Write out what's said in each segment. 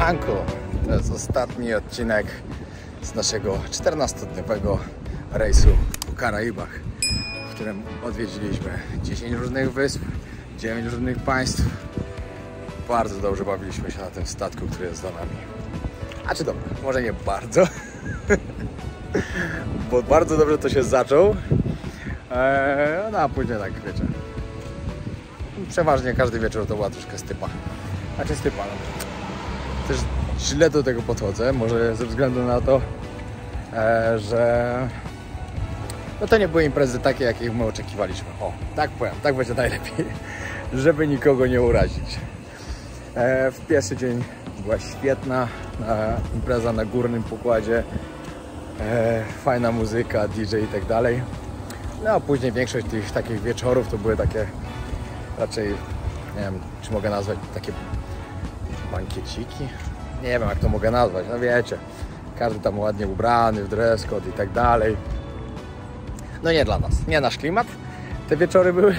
Siemanko! To jest ostatni odcinek z naszego 14-dniowego rejsu po Karaibach, w którym odwiedziliśmy 10 różnych wysp, 9 różnych państw. Bardzo dobrze bawiliśmy się na tym statku, który jest za nami. A czy dobra, może nie bardzo, bo bardzo dobrze to się zaczął, no a później tak, wiecie, przeważnie każdy wieczór to była troszkę stypa. Znaczy stypa, no. Też źle do tego podchodzę, może ze względu na to, że no to nie były imprezy takie, jakich my oczekiwaliśmy. O, tak powiem, tak będzie najlepiej, żeby nikogo nie urazić. W pierwszy dzień była świetna impreza na górnym pokładzie, fajna muzyka, DJ i tak dalej. No a później większość tych takich wieczorów to były takie raczej, nie wiem, czy mogę nazwać takie bankieciki? Nie wiem, jak to mogę nazwać, no wiecie, każdy tam ładnie ubrany, w dress code i tak dalej. No nie dla nas, nie nasz klimat te wieczory były,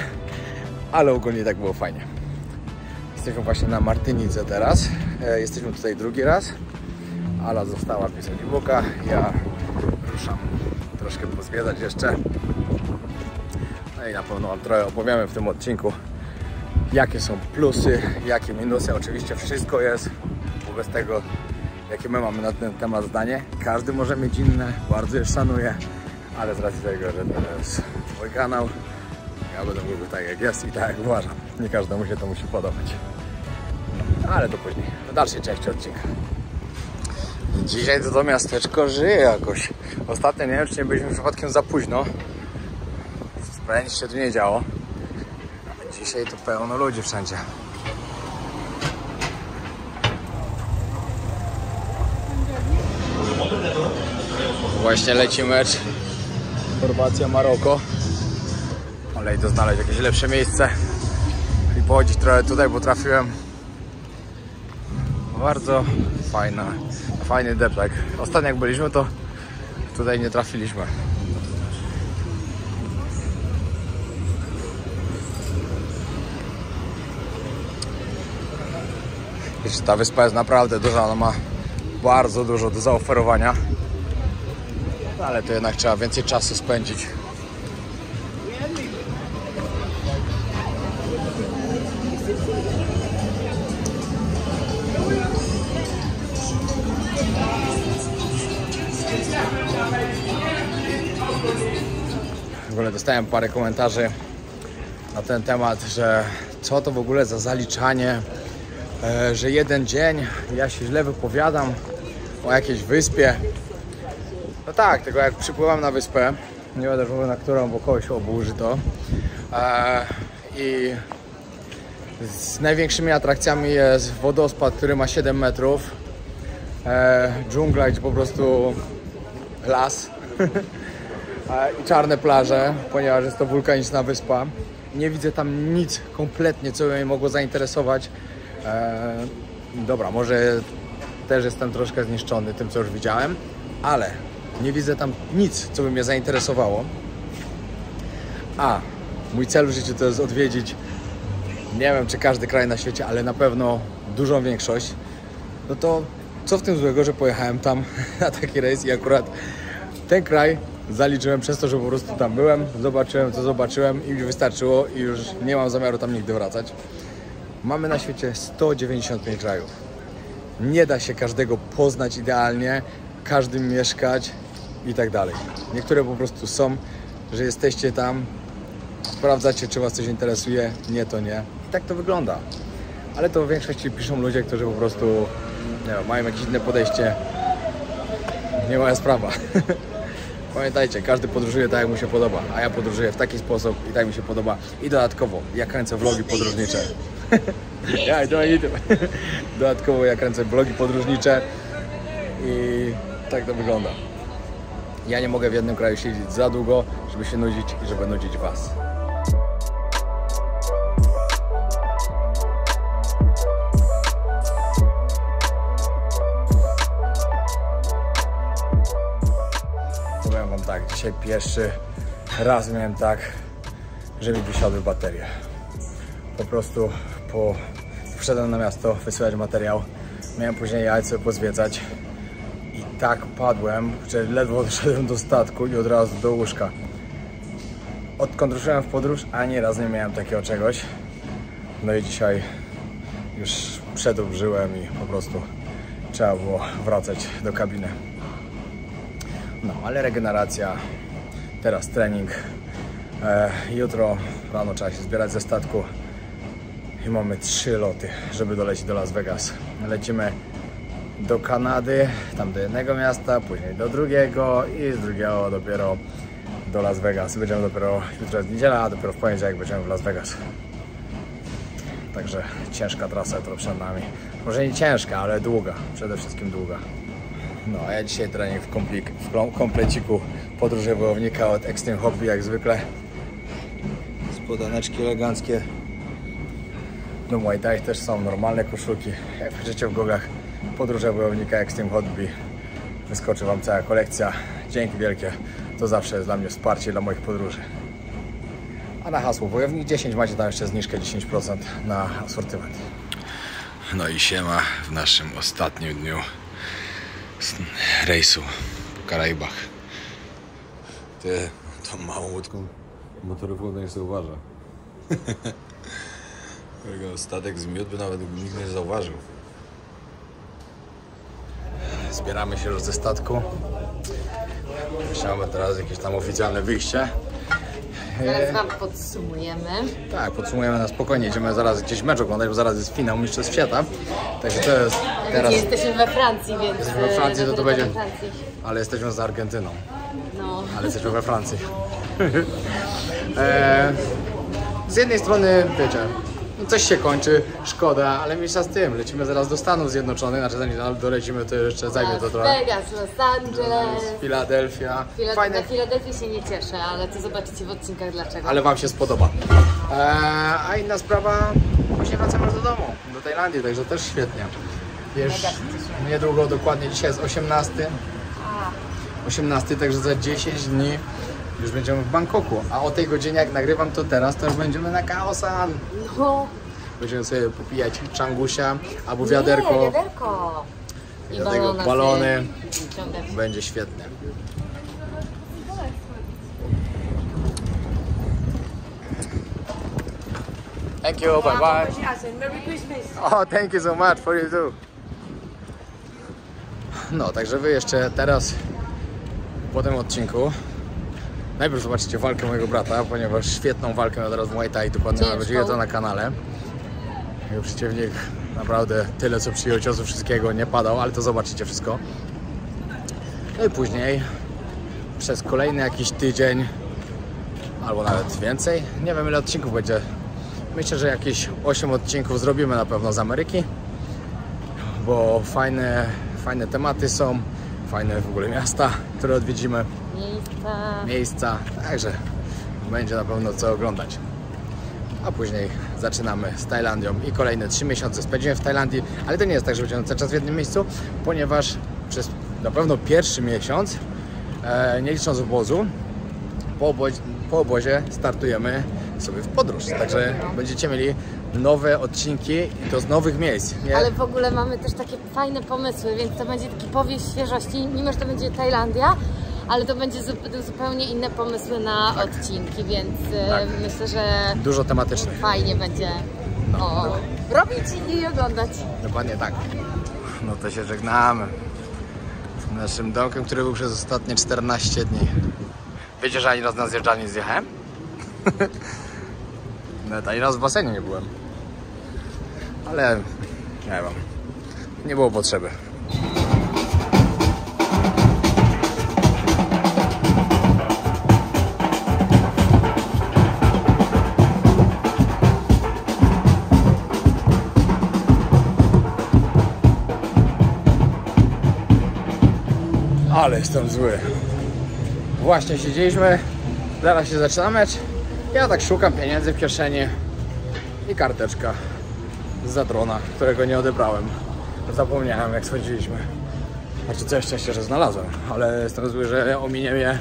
ale ogólnie tak było fajnie. Jesteśmy właśnie na Martynice teraz, jesteśmy tutaj drugi raz. Ala została pisać e-booka, ja ruszam troszkę pozwiedzać jeszcze. No i na pewno wam trochę opowiemy w tym odcinku, jakie są plusy, jakie minusy. Oczywiście wszystko jest, wobec tego, jakie my mamy na ten temat zdanie. Każdy może mieć inne, bardzo je szanuję, ale z racji tego, że to jest mój kanał, ja będę mówił tak jak jest i tak jak uważam. Nie każdemu się to musi podobać. Ale to później, w dalszej części odcinka. Dzisiaj to miasteczko żyje jakoś. Ostatnio nie wiem, czy nie byliśmy przypadkiem za późno. Prawie nic się tu nie działo. Dzisiaj to pełno ludzi wszędzie. Właśnie leci mecz Chorwacja-Maroko. Ale idę znaleźć jakieś lepsze miejsce i pochodzić trochę tutaj, bo trafiłem bardzo fajny deptak. Ostatnio jak byliśmy, to tutaj nie trafiliśmy. Ta wyspa jest naprawdę duża, ona ma bardzo dużo do zaoferowania, ale to jednak trzeba więcej czasu spędzić. W ogóle dostałem parę komentarzy na ten temat, że co to w ogóle za zaliczanie, że jeden dzień ja się źle wypowiadam o jakiejś wyspie. No tak, tylko jak przypływam na wyspę, nie będę mówił na którą, bo kogoś oburzy to, i z największymi atrakcjami jest wodospad, który ma 7 metrów, dżungla, gdzie po prostu las i czarne plaże, ponieważ jest to wulkaniczna wyspa. Nie widzę tam nic kompletnie, co by mnie mogło zainteresować. Dobra, może też jestem troszkę zniszczony tym, co już widziałem, ale nie widzę tam nic, co by mnie zainteresowało. A mój cel w życiu to jest odwiedzić, nie wiem, czy każdy kraj na świecie, ale na pewno dużą większość. No to co w tym złego, że pojechałem tam na taki rejs i akurat ten kraj zaliczyłem przez to, że po prostu tam byłem, zobaczyłem, co zobaczyłem i mi wystarczyło i już nie mam zamiaru tam nigdy wracać. Mamy na świecie 195 krajów. Nie da się każdego poznać idealnie, każdym mieszkać i tak dalej. Niektóre po prostu są, że jesteście tam, sprawdzacie, czy was coś interesuje, nie to nie. I tak to wygląda. Ale to w większości piszą ludzie, którzy po prostu nie wiem, mają jakieś inne podejście. Nie moja sprawa. Pamiętajcie, każdy podróżuje tak, jak mu się podoba, a ja podróżuję w taki sposób i tak mi się podoba. I dodatkowo, ja kręcę vlogi podróżnicze. Dodatkowo ja kręcę vlogi podróżnicze i tak to wygląda. Ja nie mogę w jednym kraju siedzieć za długo, żeby się nudzić i żeby nudzić was. Powiem wam tak, dzisiaj pierwszy raz miałem tak, że mi wysiadły baterie. Po prostu wszedłem na miasto wysyłać materiał, Miałem później jajce pozwiedzać i tak padłem, że ledwo doszedłem do statku i od razu do łóżka. Odkąd ruszyłem w podróż, ani raz nie miałem takiego czegoś. No i dzisiaj już przedobrzyłem i po prostu trzeba było wracać do kabiny. No, ale regeneracja, teraz trening. Jutro rano trzeba się zbierać ze statku i mamy 3 loty, żeby dolecieć do Las Vegas. Lecimy do Kanady, tam do jednego miasta, później do drugiego i z drugiego dopiero do Las Vegas. Będziemy dopiero, jutro jest niedziela, a dopiero w poniedziałek będziemy w Las Vegas. Także ciężka trasa jutro przed nami. Może nie ciężka, ale długa, przede wszystkim długa. No, a ja dzisiaj trening w kompleciku podróży wojownika od Extreme Hobby jak zwykle. Spodaneczki eleganckie. Do Muay Thai też są normalne koszulki. Jak wpiszecie w Google'ach podróże wojownika Extreme Hobby, wyskoczy Wam cała kolekcja. Dzięki wielkie. To zawsze jest dla mnie wsparcie dla moich podróży. A na hasło Wojownik 10 macie tam jeszcze zniżkę 10% na asortyment. No i siema w naszym ostatnim dniu rejsu w Karaibach. Ty, tą małą łódką motorową nie zauważa. Statek z miód by nawet nikt nie zauważył. Zbieramy się już ze statku. Mamy teraz jakieś tam oficjalne wyjście. Zaraz Wam podsumujemy. Tak, podsumujemy na spokojnie. Idziemy zaraz gdzieś mecz oglądać, bo zaraz jest finał Mistrzostw Świata. Także to jest teraz... Jesteśmy we Francji, więc... Jesteśmy we Francji, to będzie... Ale jesteśmy za Argentyną. No. Ale jesteśmy we Francji. Z jednej strony, wiecie, no coś się kończy, szkoda, ale mniejsza z tym. Lecimy zaraz do Stanów Zjednoczonych, znaczy zanim dolecimy, to jeszcze zajmie to trochę. Las Vegas, Los Angeles, Filadelfia. Na Filadelfii się nie cieszę, ale to zobaczycie w odcinkach dlaczego. Ale Wam się spodoba. A inna sprawa, właśnie wracamy do domu, do Tajlandii, także też świetnie. Wiesz, niedługo, dokładnie dzisiaj jest 18. 18, także za 10 dni już będziemy w Bangkoku. A o tej godzinie, jak nagrywam to teraz, to już będziemy na Khao San. No. Będziemy sobie popijać changusia albo wiaderko. Nie, wiaderko. I do tego balony. Ciągać. Będzie świetnie. Thank you, bye bye. Merry Christmas. Oh, thank you so much for you too. No, także wy jeszcze teraz po tym odcinku najpierw zobaczycie walkę mojego brata, ponieważ świetną walkę miał teraz w Muay Thai, dokładnie będzie to na kanale. Jego przeciwnik naprawdę tyle co przyjął ciosów, wszystkiego nie padał, ale to zobaczycie wszystko. No i później przez kolejny jakiś tydzień albo nawet więcej, nie wiem ile odcinków będzie. Myślę, że jakieś 8 odcinków zrobimy na pewno z Ameryki, bo fajne tematy są, fajne w ogóle miasta, które odwiedzimy. Miejsca, także będzie na pewno co oglądać. A później zaczynamy z Tajlandią i kolejne 3 miesiące spędzimy w Tajlandii, ale to nie jest tak, że będziemy cały czas w jednym miejscu, ponieważ przez na pewno pierwszy miesiąc, nie licząc obozu, po obozie startujemy sobie w podróż, także będziecie mieli nowe odcinki i to z nowych miejsc. Nie? Ale w ogóle mamy też takie fajne pomysły, więc to będzie taki powiew świeżości, mimo że to będzie Tajlandia, ale to będzie zupełnie inne pomysły na odcinki, więc myślę, że dużo tematycznych. Fajnie będzie robić i oglądać. Dokładnie tak. No to się żegnamy z naszym domkiem, który był przez ostatnie 14 dni. Wiecie, że ani raz na zjeżdżalni nie zjechałem? Nawet ani raz w basenie nie byłem. Ale nie wiem, nie było potrzeby. Ale jestem zły. Właśnie siedzieliśmy, zaraz się zaczyna mecz. Ja tak szukam pieniędzy w kieszeni i karteczka z Zatrona, którego nie odebrałem. Zapomniałem jak schodziliśmy. Znaczy całe szczęście, że znalazłem, ale jestem zły, że ominie mnie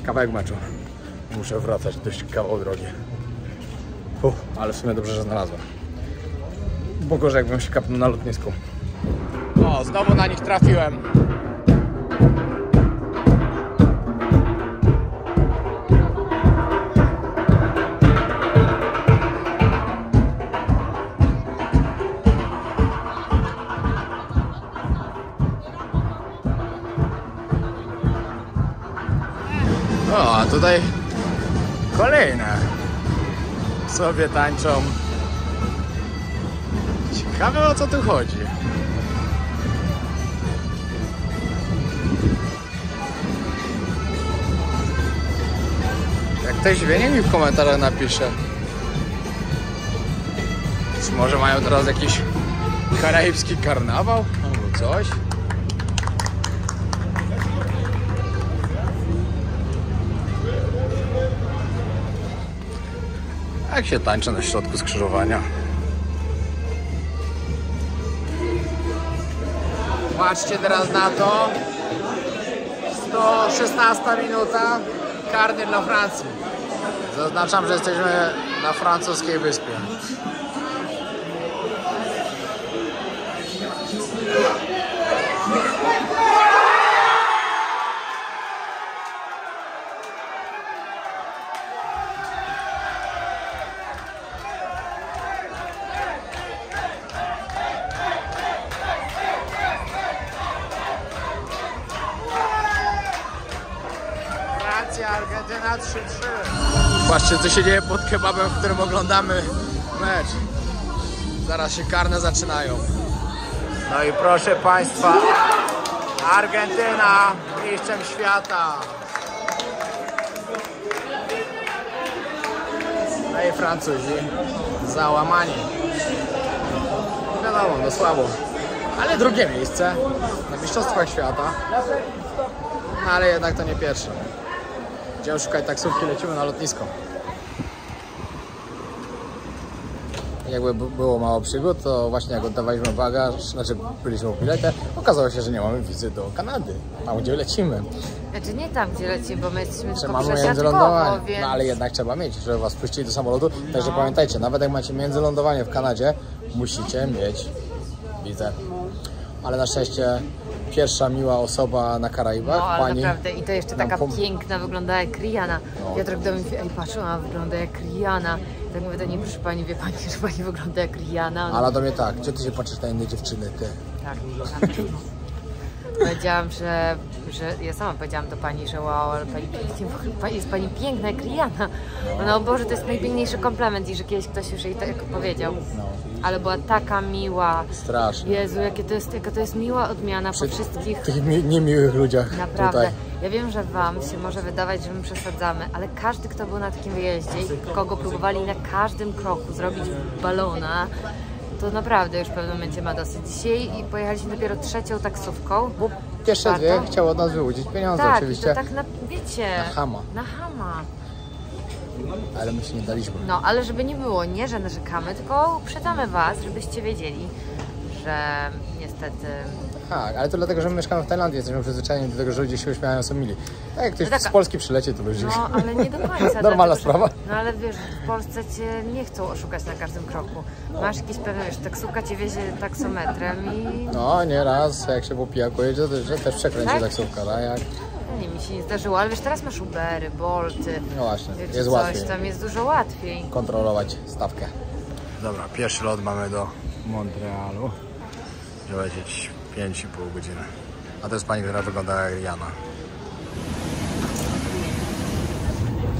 kawałek meczu. Muszę wracać dość kawał drogi. Ale w sumie dobrze, że znalazłem. Bo gorzej jakbym się kapnął na lotnisku. O, znowu na nich trafiłem. O, a tutaj kolejne sobie tańczą. Ciekawe, o co tu chodzi. Jak ktoś wie, niech mi w komentarzach napisze. Czy może mają teraz jakiś karaibski karnawał albo coś? Jak się tańczy na środku skrzyżowania? Patrzcie teraz na to. 116 minuta. Karny dla Francji. Zaznaczam, że jesteśmy na francuskiej wyspie. Argentyna 3-3. Patrzcie, co się dzieje pod kebabem, w którym oglądamy mecz. Zaraz się karne zaczynają. No i proszę Państwa, Argentyna mistrzem świata. No i Francuzi załamani. Wiadomo, no słabo. Ale drugie miejsce na mistrzostwach świata. No ale jednak to nie pierwsze. Idziemy szukać taksówki, lecimy na lotnisko. Jakby było mało przygód, to właśnie jak oddawaliśmy bagaż, znaczy byliśmy w biletę, okazało się, że nie mamy wizy do Kanady, tam gdzie lecimy. Znaczy nie tam gdzie lecimy, bo my jesteśmy tylko mamy przesiadkowo, więc... No ale jednak trzeba mieć, żeby was puścili do samolotu. Także pamiętajcie, nawet jak macie międzylądowanie w Kanadzie, musicie mieć wizę. Ale na szczęście pierwsza miła osoba na Karaibach, no, ale pani... naprawdę, i to jeszcze taka piękna, wygląda jak Rihanna. No. Piotrek do mnie mówi, ej patrz, ona wygląda jak Rihanna. Tak mówię do niej, proszę pani, wie pani, że pani wygląda jak Rihanna. Ale do mnie tak, gdzie ty się patrzysz na inne dziewczyny, ty? Tak, powiedziałam, że ja sama powiedziałam do pani, że wow, ale pani, jest pani piękna jak Rihanna. Ona, o Boże, to jest najpiękniejszy komplement i że kiedyś ktoś już jej tak powiedział. No. Ale była taka miła. Strasznie. Jezu, jaka to jest miła odmiana po wszystkich... tych niemiłych ludziach. Naprawdę. Tutaj. Ja wiem, że wam się może wydawać, że my przesadzamy, ale każdy, kto był na takim wyjeździe i kogo próbowali na każdym kroku zrobić balona, to naprawdę już w pewnym momencie ma dosyć. Dzisiaj pojechaliśmy dopiero trzecią taksówką. Bo pierwsze dwie chciały od nas wyłudzić pieniądze, tak, oczywiście. Tak, tak na, wiecie... Na chama. Na chama. Ale my się nie daliśmy. No, ale żeby nie było, nie, że narzekamy, tylko uprzedzamy was, żebyście wiedzieli, że niestety... Tak, ale to dlatego, że my mieszkamy w Tajlandii, jesteśmy przyzwyczajeni do tego, że ludzie się uśmiechają, są mili. Tak jak ktoś z Polski przyleci, to ludzie... No, ale nie do końca. Normalna sprawa. No, ale wiesz, w Polsce cię nie chcą oszukać na każdym kroku. Masz jakiś pewien, wiesz, taksówka cię wiezie taksometrem i... No, nieraz, jak się po pijaku jedzie, to też przekręci tak? Taksówka, tak? Jak... Nie, mi się nie zdarzyło, ale wiesz, teraz masz Ubery, Bolty. No właśnie, jest coś, łatwiej. Tam jest dużo łatwiej. Kontrolować stawkę. Dobra, pierwszy lot mamy do Montrealu. Będzie lecieć 5,5 godziny. A to jest pani, która wygląda jak Rihanna.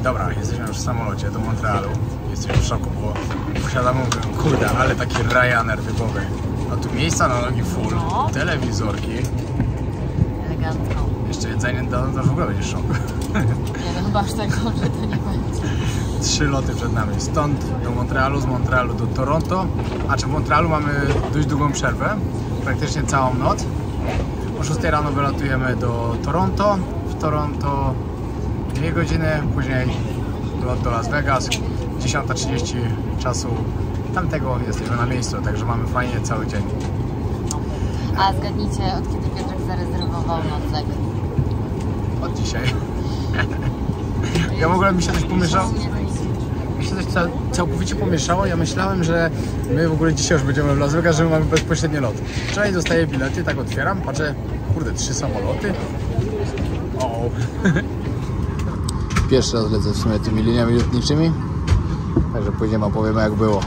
Dobra, jesteśmy już w samolocie do Montrealu. Jesteśmy w szoku, bo wsiadamy, mówię, kurde, ale taki Ryanair typowy. A tu miejsca na nogi full, no. Telewizorki. Elegancko. Jeszcze jedzenie, to w ogóle będzie szok. Nie, no chyba aż tak dobrze to nie będzie. 3 loty przed nami. Stąd do Montrealu, z Montrealu do Toronto. A czy w Montrealu mamy dość długą przerwę, praktycznie całą noc. O 6 rano wylatujemy do Toronto. W Toronto 2 godziny, później lot do Las Vegas. 10:30 czasu tamtego jesteśmy na miejscu, także mamy fajnie cały dzień. A zgadnijcie, od kiedy Piotrek zarezerwował nocleg? Od dzisiaj. Ja w ogóle mi się coś pomieszało. Mi się coś całkowicie pomieszało. Ja myślałem, że my w ogóle dzisiaj już będziemy w Las Vegas, że my mamy bezpośredni lot. Wczoraj dostaję bilety, tak otwieram, patrzę, kurde, 3 samoloty. O. Pierwszy raz lecę w sumie tymi liniami lotniczymi, także później wam powiemy, jak było.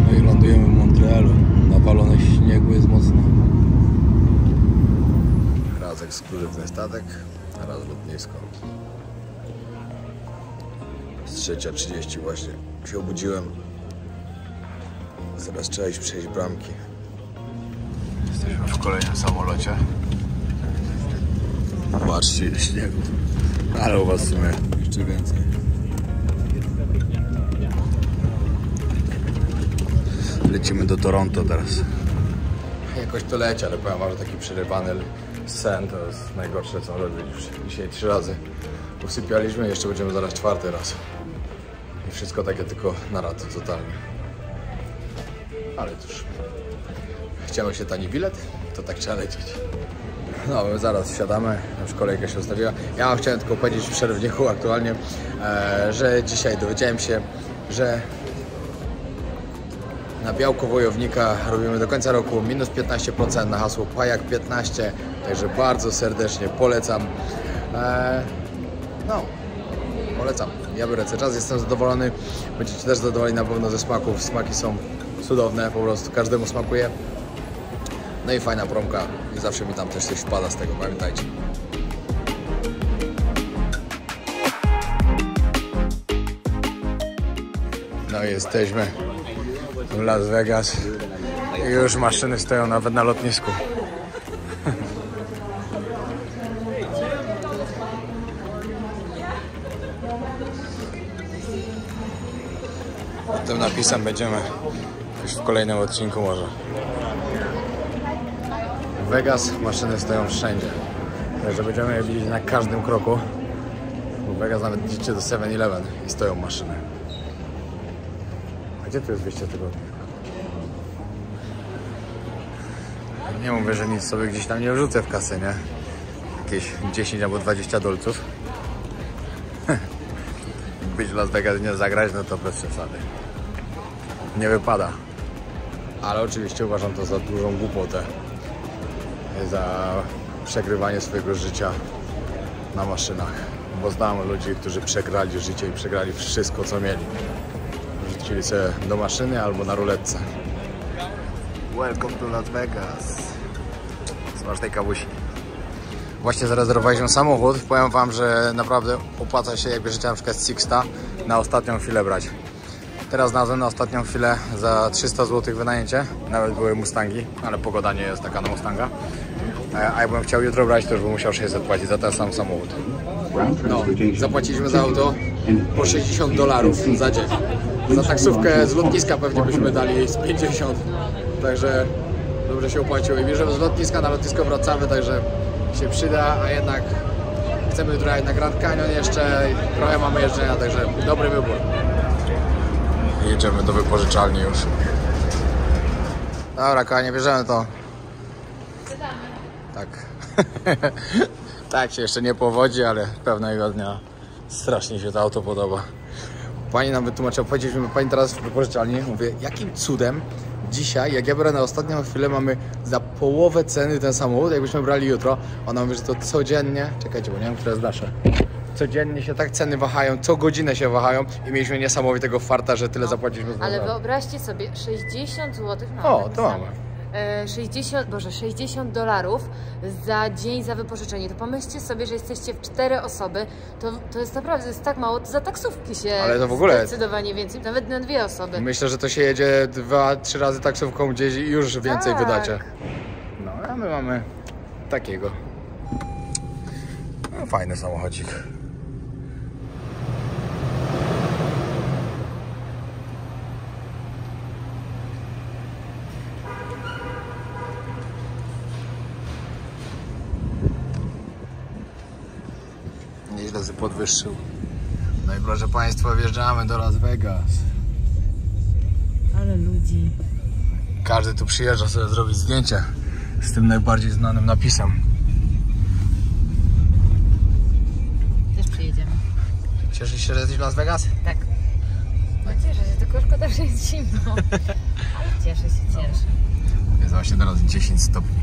No i lądujemy w Montrealu. Nawalone śniegu jest mocno. Raz ekskluzywny statek, a raz lotnisko. Z 3:30 właśnie się obudziłem. Zaraz trzeba iść przejść bramki. Jesteśmy w kolejnym samolocie. Patrzcie ile śniegu. Ale u was w sumie jeszcze więcej. Lecimy do Toronto teraz. Jakoś to leci, ale powiem wam, że taki przerywany sen to jest najgorsze, co może być. Dzisiaj 3 razy usypialiśmy, jeszcze będziemy zaraz 4. raz. I wszystko takie tylko na rad, totalnie. Ale cóż, chciałem się tani bilet, to tak trzeba lecieć. No, my zaraz wsiadamy, już kolejka się ustawiła. Ja chciałem tylko powiedzieć w przerwniku aktualnie, że dzisiaj dowiedziałem się, że na białko wojownika robimy do końca roku minus 15% na hasło Pajak15, także bardzo serdecznie polecam. No, polecam. Ja biorę cały czas, jestem zadowolony. Będziecie też zadowoleni na pewno ze smaków. Smaki są cudowne, po prostu każdemu smakuje. No i fajna promka i zawsze mi tam też coś wpada z tego, pamiętajcie. No i jesteśmy w Las Vegas i już maszyny stoją nawet na lotnisku. Tym napisem będziemy już w kolejnym odcinku może. W Vegas maszyny stoją wszędzie, także będziemy je widzieć na każdym kroku. W Vegas nawet idziecie do 7-Eleven i stoją maszyny. A gdzie tu jest wyjście tego? Nie mówię, że nic sobie gdzieś tam nie wrzucę w kasę, nie? Jakieś 10 albo 20 dolców. Być w Las Vegas i nie zagrać, no to bez przesady. Nie wypada. Ale oczywiście uważam to za dużą głupotę. Za przegrywanie swojego życia na maszynach. Bo znam ludzi, którzy przegrali życie i przegrali wszystko, co mieli. Rzucili sobie do maszyny albo na ruletce. Welcome to Las Vegas. Smacznej kawusi. Właśnie zarezerwowaliśmy samochód. Powiem wam, że naprawdę opłaca się, jak bierzecie na przykład Sixta, na ostatnią chwilę brać. Teraz znalazłem na ostatnią chwilę za 300 zł wynajęcie. Nawet były Mustangi, ale pogoda nie jest taka na Mustanga. A jakbym chciał jutro brać, to już bym musiał 600 płacić za ten sam samochód. No, zapłaciliśmy za auto po $60 za dzień. Za taksówkę z lotniska pewnie byśmy dali z 50. Także dobrze się opłaciło. I bierzemy z lotniska na lotnisko wracamy, także się przyda, a jednak chcemy jutro jechać na Grand Canyon jeszcze. Trochę mamy jeżdżenia, także dobry wybór. Jedziemy do wypożyczalni już. Dobra, kochanie, bierzemy to. Tak. Tak się jeszcze nie powodzi, ale pewnego dnia strasznie się to auto podoba. Pani nam wytłumaczyła, powiedzieliśmy, pani teraz w wypożyczalni, mówię, jakim cudem dzisiaj, jak ja biorę na ostatnią chwilę, mamy za połowę ceny ten samochód, jakbyśmy brali jutro. Ona mówi, że to codziennie, czekajcie, bo nie wiem, które jest nasze. Codziennie się tak ceny wahają, co godzinę się wahają i mieliśmy niesamowitego farta, że tyle zapłaciliśmy. Ale wyobraźcie sobie, 60 zł. O, to mamy. $60 za dzień za wypożyczenie. To pomyślcie sobie, że jesteście w 4 osoby. To jest naprawdę jest tak mało, to za taksówki się ale to w ogóle zdecydowanie więcej, nawet na 2 osoby. Myślę, że to się jedzie 2-3 razy taksówką gdzieś i już więcej wydacie. No, a my mamy takiego. No, fajny samochodzik. Nieźle się podwyższył. No i proszę Państwa, wjeżdżamy do Las Vegas. Ale ale ludzi. Każdy tu przyjeżdża sobie zrobić zdjęcie z tym najbardziej znanym napisem. Też przyjedziemy. Cieszysz się, że jesteś w Las Vegas? Tak. No cieszę się, tylko szkoda, że jest zimno. Ale cieszę się. Jest właśnie teraz 10 stopni.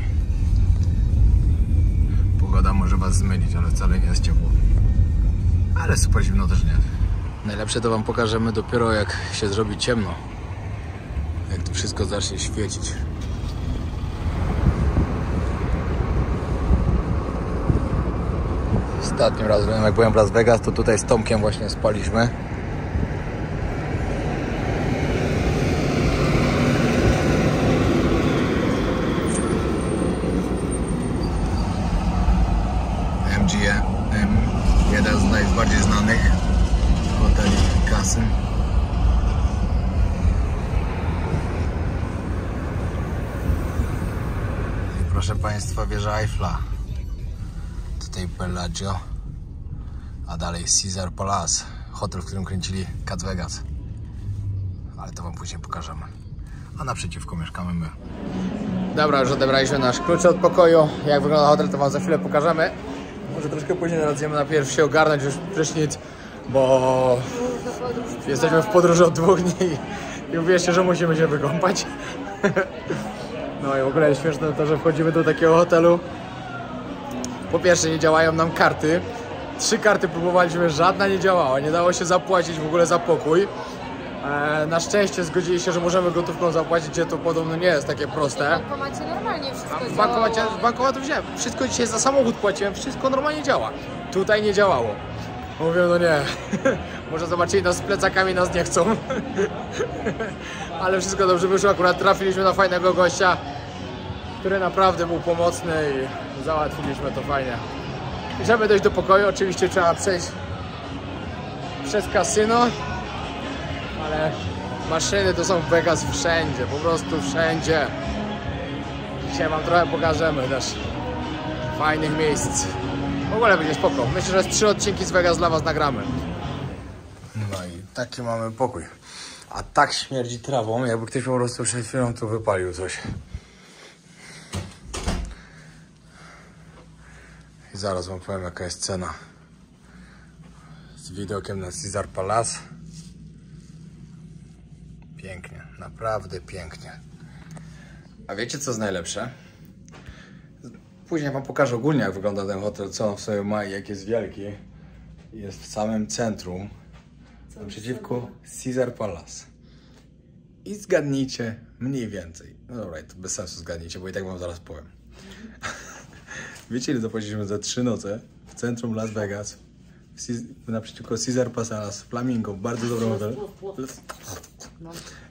Pogoda może was zmylić, ale wcale nie jest ciepło. Ale super zimno też nie. Najlepsze to wam pokażemy dopiero jak się zrobi ciemno. Jak to wszystko zacznie świecić. Ostatnim razem jak byłem w Las Vegas, to tutaj z Tomkiem właśnie spaliśmy. MGM, jeden z najbardziej znanych hoteli kasyn. I proszę Państwa, wieża Eiffla. Tutaj Bellagio, a dalej Caesar Palace, hotel, w którym kręcili Cat Vegas. Ale to wam później pokażemy. A naprzeciwko mieszkamy my. Dobra, już odebraliśmy nasz klucz od pokoju. Jak wygląda hotel, to wam za chwilę pokażemy. Może troszkę później nadzieję najpierw się ogarnąć, już prysznic, bo jesteśmy w podróży od 2 dni i uwierzcie, że musimy się wykąpać. No i w ogóle jest śmieszne to, że wchodzimy do takiego hotelu. Po pierwsze nie działają nam karty. 3 karty próbowaliśmy, żadna nie działała. Nie dało się zapłacić w ogóle za pokój. Na szczęście zgodzili się, że możemy gotówką zapłacić, gdzie to podobno nie jest takie proste. W bankomacie normalnie wszystko W bankomatu wziąłem. Wszystko dzisiaj za samochód płaciłem, wszystko normalnie działa. Tutaj nie działało. Mówię, no nie. Może zobaczyli nas z plecakami, nas nie chcą. Ale wszystko dobrze wyszło. Akurat trafiliśmy na fajnego gościa, który naprawdę był pomocny i załatwiliśmy to fajnie. I żeby dojść do pokoju, oczywiście trzeba przejść przez kasyno, ale maszyny to są w Vegas wszędzie, po prostu wszędzie. Dzisiaj wam trochę pokażemy też fajnych miejsc. W ogóle będzie spoko. Myślę, że z 3 odcinki z Vegas dla was nagramy. No i taki mamy pokój. A tak śmierdzi trawą, jakby ktoś po prostu przed chwilą tu wypalił coś. I zaraz wam powiem, jaka jest cena. Z widokiem na Caesar Palace. Pięknie, naprawdę pięknie. A wiecie, co jest najlepsze? Później wam pokażę ogólnie, jak wygląda ten hotel, co on w sobie ma i jak jest wielki. Jest w samym centrum, naprzeciwko Caesar Palace. I zgadnijcie mniej więcej. No dobra, to bez sensu zgadnijcie, bo i tak wam zaraz powiem. Wiecie, ile zapłaciliśmy za 3 noce w centrum Las Vegas? Naprzeciwko Caesar Palace, Flamingo, bardzo dobry hotel.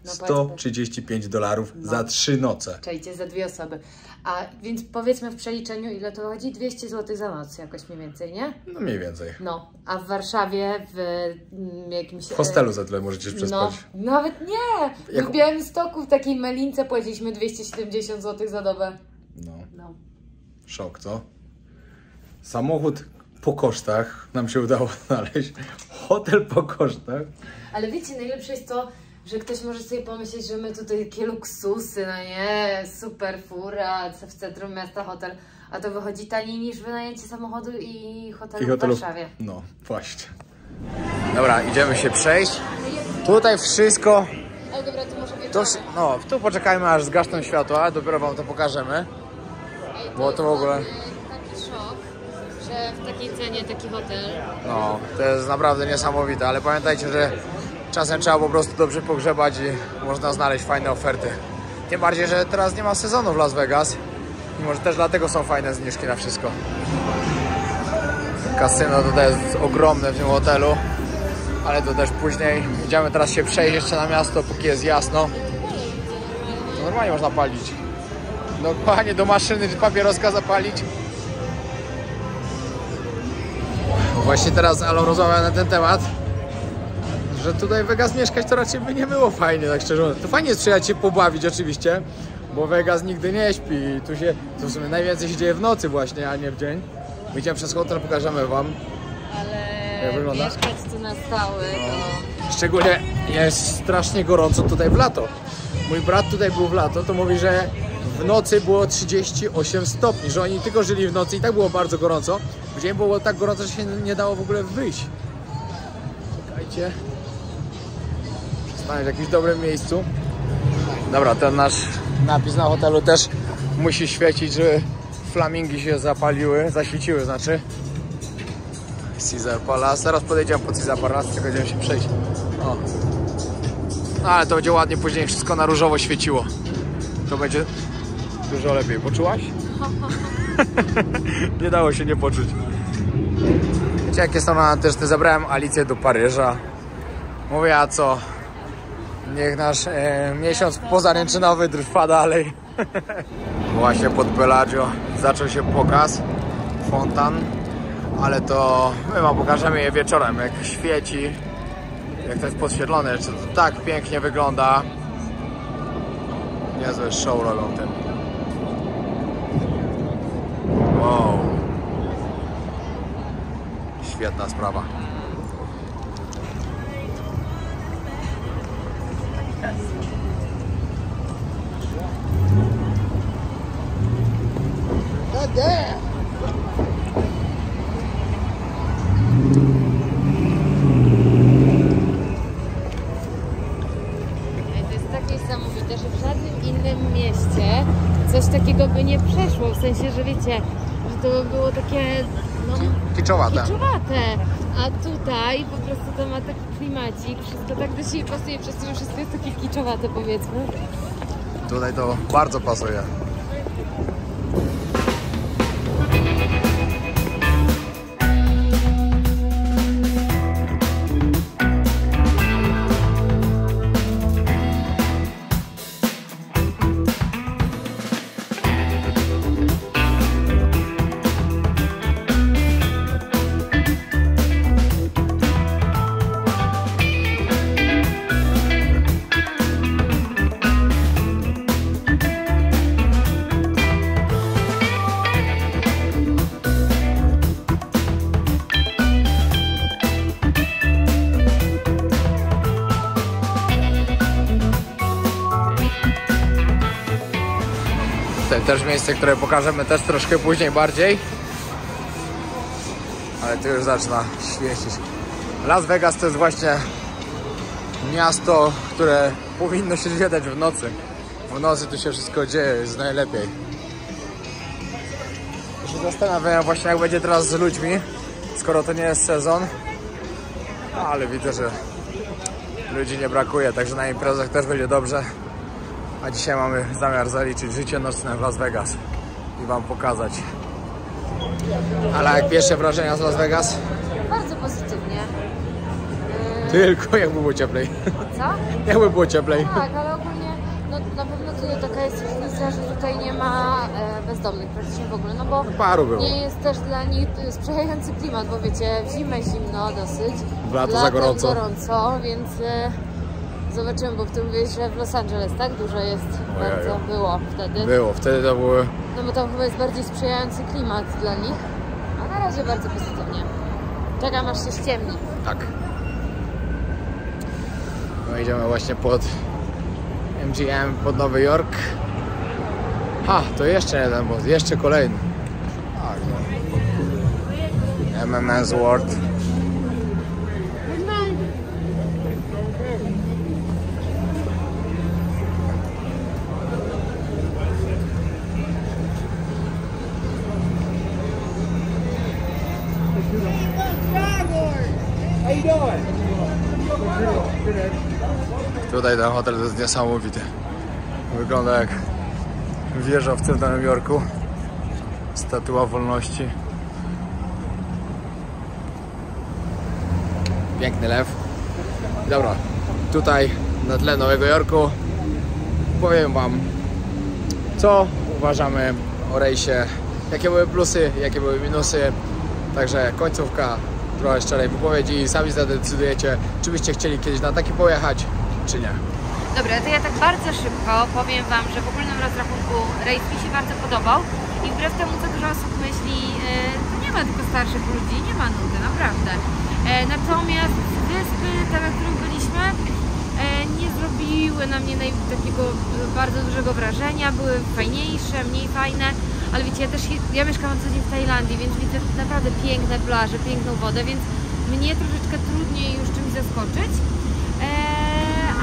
$135 za 3 noce. Czajcie, za 2 osoby. A więc powiedzmy w przeliczeniu, ile to chodzi? 200 zł za noc jakoś mniej więcej, nie? No mniej więcej. No, a w Warszawie w jakimś... W hostelu za tyle możecie przespać. No, nawet nie! W Białymstoku w takiej melince płaciliśmy 270 zł za dobę. No. Szok, co? Samochód po kosztach nam się udało znaleźć. Hotel po kosztach. Ale wiecie, najlepsze jest to, że ktoś może sobie pomyśleć, że my tutaj takie luksusy, no nie, super fura, w centrum miasta hotel, a to wychodzi taniej niż wynajęcie samochodu i hotelu w Warszawie. No, właśnie. Dobra, idziemy się przejść. Tutaj wszystko... Ale dobra, to może wieczorem. No, tu poczekajmy, aż zgasną światła, dopiero wam to pokażemy. Bo to w ogóle... Taki szok, że w takiej cenie taki hotel. No, to jest naprawdę niesamowite, ale pamiętajcie, że czasem trzeba po prostu dobrze pogrzebać i można znaleźć fajne oferty. Tym bardziej, że teraz nie ma sezonu w Las Vegas i może też dlatego są fajne zniżki na wszystko. Kasyno tutaj jest ogromne w tym hotelu, ale to też później. Idziemy teraz się przejść jeszcze na miasto, póki jest jasno. To normalnie można palić. Dokładnie do maszyny papieroska zapalić. Właśnie teraz Alo rozmawiał na ten temat, że tutaj w Vegas mieszkać to raczej by nie było fajnie, tak szczerze mówiąc. To fajnie jest przyjechać się pobawić oczywiście, bo Vegas nigdy nie śpi i tu się, to w sumie najwięcej się dzieje w nocy właśnie, a nie w dzień. Idziemy przez hotel, pokażemy wam. Ale mieszkać tu na stałe, to... Szczególnie jest strasznie gorąco tutaj w lato. mój brat tutaj był w lato, to mówi, że w nocy było 38 stopni, że oni tylko żyli w nocy i tak było bardzo gorąco. W dzień było tak gorąco, że się nie dało w ogóle wyjść. Czekajcie. Stanę w jakimś dobrym miejscu. Dobra, ten nasz napis na hotelu też musi świecić, żeby flamingi się zapaliły, zaświeciły, znaczy. Caesar Palace. Teraz podejdziemy pod Caesar Palace, tylko będziemy się przejść. O. No, ale to będzie ładnie później wszystko na różowo świeciło. To będzie dużo lepiej. Poczułaś? Nie dało się nie poczuć. Wiecie, jakie są też zabrałem Alicję do Paryża. Mówię, a co? Niech nasz miesiąc pozaręczynowy trwa dalej. Właśnie pod Bellagio zaczął się pokaz fontan, ale to my wam pokażemy je wieczorem, jak świeci, jak to jest podświetlone, to tak pięknie wygląda. Niezłe show robią tym. Wow. Świetna sprawa. To jest tak niesamowite, że w żadnym innym mieście coś takiego by nie przeszło, w sensie, że wiecie, że to by było takie Kiczowate. A tutaj po prostu to ma taki klimacik, wszystko tak do siebie pasuje, przez to, że wszystko jest takie kiczowate, powiedzmy. Tutaj to bardzo pasuje. Tutaj też miejsce, które pokażemy też troszkę później bardziej. Ale tu już zaczyna świecić. Las Vegas to jest właśnie miasto, które powinno się zwiedzać w nocy. W nocy tu się wszystko dzieje, jest najlepiej. Ja się zastanawiam właśnie, jak będzie teraz z ludźmi, skoro to nie jest sezon. Ale widzę, że ludzi nie brakuje, także na imprezach też będzie dobrze. A dzisiaj mamy zamiar zaliczyć życie nocne w Las Vegas i wam pokazać. Ale jak pierwsze wrażenia z Las Vegas? Bardzo pozytywnie. Tylko jakby było cieplej. Co? Jakby było cieplej. Tak, ale ogólnie no, na pewno tutaj taka jest różnica, że tutaj nie ma bezdomnych praktycznie w ogóle, no bo Paru było. nie jest też dla nich sprzyjający klimat, bo wiecie, w zimę zimno dosyć, W lato za gorąco. Więc zobaczymy, bo ty mówisz, że w Los Angeles tak dużo jest, bardzo było wtedy. Było, wtedy to były... No bo tam chyba jest bardziej sprzyjający klimat dla nich, a na razie bardzo pozytywnie. Czekam aż się ściemni. Tak. No idziemy właśnie pod MGM, pod Nowy Jork. To jeszcze jeden, bo jeszcze kolejny. Tak, no. MMS World. Tutaj ten hotel to jest niesamowity. Wygląda jak wieża w Nowym Jorku. Statua Wolności. Piękny lew. Dobra, tutaj na tle Nowego Jorku powiem wam, co uważamy o rejsie, jakie były plusy, jakie były minusy. Także końcówka trochę szczerej wypowiedzi i sami zadecydujecie, czy byście chcieli kiedyś na taki pojechać, czy nie. Dobra, to ja tak bardzo szybko powiem wam, że w ogólnym rozrachunku rejs mi się bardzo podobał i wbrew temu, co dużo osób myśli, to nie ma tylko starszych ludzi, nie ma nudy, naprawdę. Natomiast wyspy, te, na których byliśmy, nie zrobili zrobiły na mnie takiego bardzo dużego wrażenia, były fajniejsze, mniej fajne, ale wiecie, ja mieszkam na co dzień w Tajlandii, więc widzę naprawdę piękne plaże, piękną wodę, więc mnie troszeczkę trudniej już czymś zaskoczyć,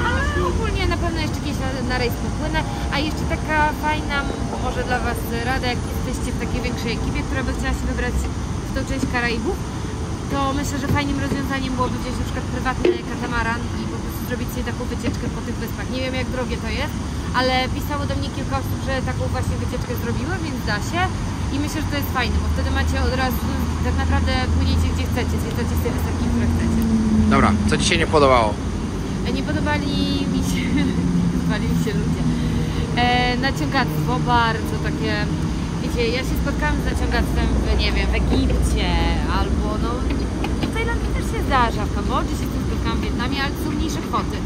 ale ogólnie na pewno jeszcze kiedyś na rejs popłynę. A jeszcze taka fajna może dla Was rada, jak jesteście w takiej większej ekipie, która by chciała się wybrać w tą część Karaibów, to myślę, że fajnym rozwiązaniem byłoby wziąć na przykład prywatny katamaran i po prostu zrobić sobie taką wycieczkę po tych wyspach. Nie wiem, jak drogie to jest, ale pisało do mnie kilka osób, że taką właśnie wycieczkę zrobiły, więc da się. I myślę, że to jest fajne, bo wtedy macie od razu, tak naprawdę płyniecie gdzie chcecie, zwiedzacie sobie wysoki, które chcecie. Dobra, co Ci się nie podobało? Nie podobali mi się ludzie. Naciągactwo bardzo takie, wiecie, ja się spotkałam z naciągactwem nie wiem, w Egipcie albo no w Tajlandii też się zdarza, w Kambodży się z tym spotkałam, w Wietnamie, ale to są mniejsze kwoty.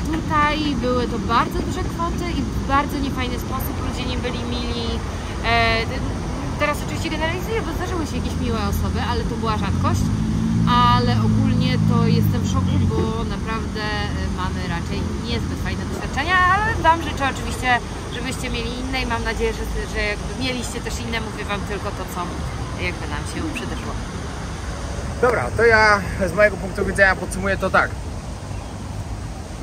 Tutaj były to bardzo duże kwoty i w bardzo niefajny sposób, ludzie nie byli mili. Teraz oczywiście generalizuję, bo zdarzyły się jakieś miłe osoby, ale to była rzadkość. Ale ogólnie to jestem w szoku, bo naprawdę mamy raczej niezbyt fajne doświadczenia, ale Wam życzę oczywiście, żebyście mieli inne i mam nadzieję, że jakby mieliście też inne, mówię Wam tylko to, co jakby nam się przydarzyło. Dobra, to ja z mojego punktu widzenia podsumuję to tak.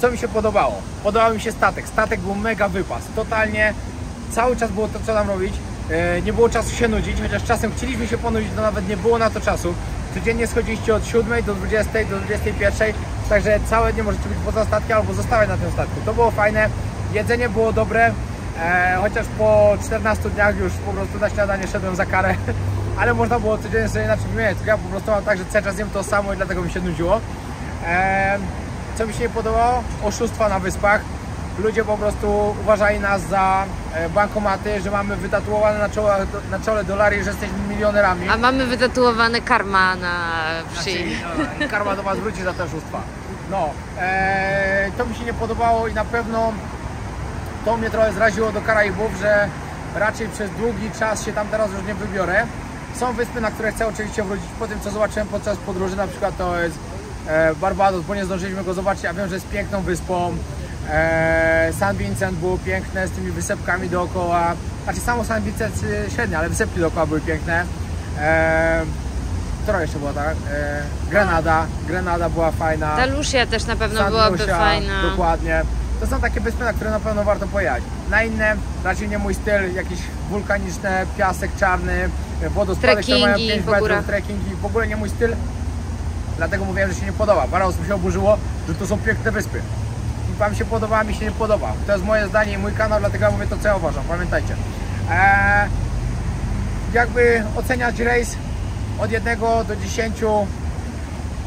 Co mi się podobało? Podobał mi się statek. Statek był mega wypas. Totalnie cały czas było to, co nam robić. Nie było czasu się nudzić, chociaż czasem chcieliśmy się ponudzić, to nawet nie było na to czasu. Codziennie schodziliście od 7 do 20, do 21, także całe dnie możecie być poza statkiem albo zostawać na tym statku. To było fajne, jedzenie było dobre, chociaż po 14 dniach już po prostu na śniadanie szedłem za karę, ale można było codziennie sobie inaczej wymieniać. Ja po prostu mam tak, że cały czas jem to samo i dlatego mi się nudziło. Co mi się nie podobało? Oszustwa na wyspach. Ludzie po prostu uważali nas za bankomaty, że mamy wytatuowane na czole dolary, że jesteśmy milionerami. A mamy wytatuowane karma na szyi. Znaczy, karma do Was wróci za te oszustwa. No, to mi się nie podobało i na pewno to mnie trochę zraziło do Karaibów, że raczej przez długi czas się tam teraz już nie wybiorę. Są wyspy, na które chcę oczywiście wrócić po tym, co zobaczyłem podczas podróży, na przykład to jest Barbados, bo nie zdążyliśmy go zobaczyć, a wiem, że jest piękną wyspą. San Vincent było piękne z tymi wysepkami dookoła, znaczy samo San Vincent średnio, ale wysepki dookoła były piękne. Która jeszcze była tak? Grenada była fajna. Ta Lucia też na pewno byłaby fajna. Dokładnie. To są takie wyspy, na które na pewno warto pojechać. Na inne raczej nie mój styl, jakieś wulkaniczne, piasek czarny, wodospady, które mają 5 metrów, trekkingi, w ogóle nie mój styl. Dlatego mówiłem, że się nie podoba. Parę osób się oburzyło, że to są piękne wyspy. Wam się podoba, mi się nie podoba. To jest moje zdanie i mój kanał, dlatego ja mówię to, co ja uważam. Pamiętajcie. Jakby oceniać rejs od 1 do 10,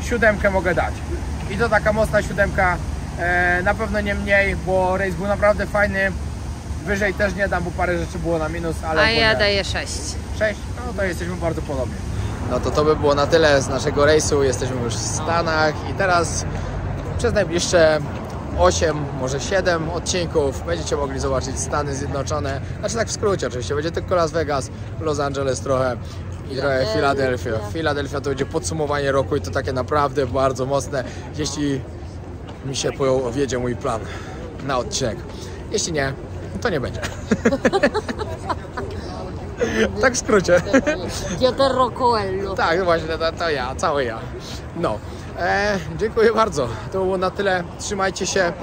7 mogę dać. I to taka mocna 7. Na pewno nie mniej, bo rejs był naprawdę fajny. Wyżej też nie dam, bo parę rzeczy było na minus, ale... A ja daję 6. 6? No to jesteśmy bardzo podobni. No to by było na tyle z naszego rejsu. Jesteśmy już w Stanach i teraz przez najbliższe 8, może 7 odcinków będziecie mogli zobaczyć Stany Zjednoczone. Znaczy tak w skrócie oczywiście, będzie tylko Las Vegas, Los Angeles trochę i trochę Filadelfia. Filadelfia to będzie podsumowanie roku i to takie naprawdę bardzo mocne, jeśli mi się powiedzie mój plan na odcinek. Jeśli nie, to nie będzie. Tak w skrócie. Piotr Coelho. Tak, właśnie, to ja, cały ja. No. Dziękuję bardzo. To było na tyle. Trzymajcie się.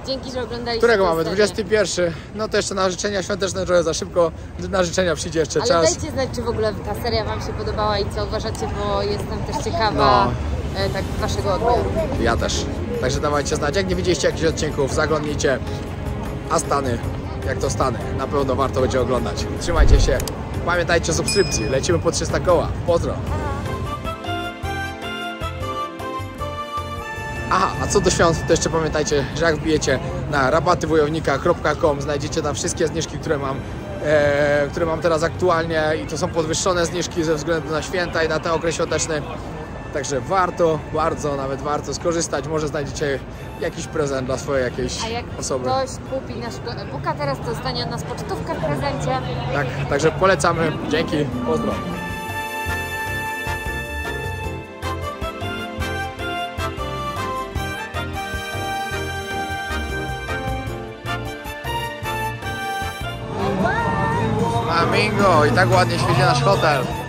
Dzięki, że oglądaliście. Którego mamy? 21. No to jeszcze na życzenia świąteczne trochę za szybko. Na życzenia przyjdzie jeszcze czas. Ale dajcie znać, czy w ogóle ta seria Wam się podobała i co uważacie, bo jestem też ciekawa tak Waszego odbioru. Ja też. Także dawajcie znać. Jak nie widzieliście jakichś odcinków, zaglądnijcie. A Stany, jak to Stany, na pewno warto będzie oglądać. Trzymajcie się. Pamiętajcie o subskrypcji. Lecimy po 300 koła. Pozdro. Aha, a co do świąt, to jeszcze pamiętajcie, że jak wbijecie na rabatywojownika.com, znajdziecie tam wszystkie zniżki, które mam teraz aktualnie i to są podwyższone zniżki ze względu na święta i na ten okres świąteczny. Także warto, bardzo nawet warto skorzystać. Może znajdziecie jakiś prezent dla swojej jakiejś osoby. A jak ktoś kupi naszego e-booka teraz, to dostanie od nas pocztówkę w prezencie. Tak, także polecamy. Dzięki, pozdro. Flamingo! I tak ładnie świeci nasz hotel.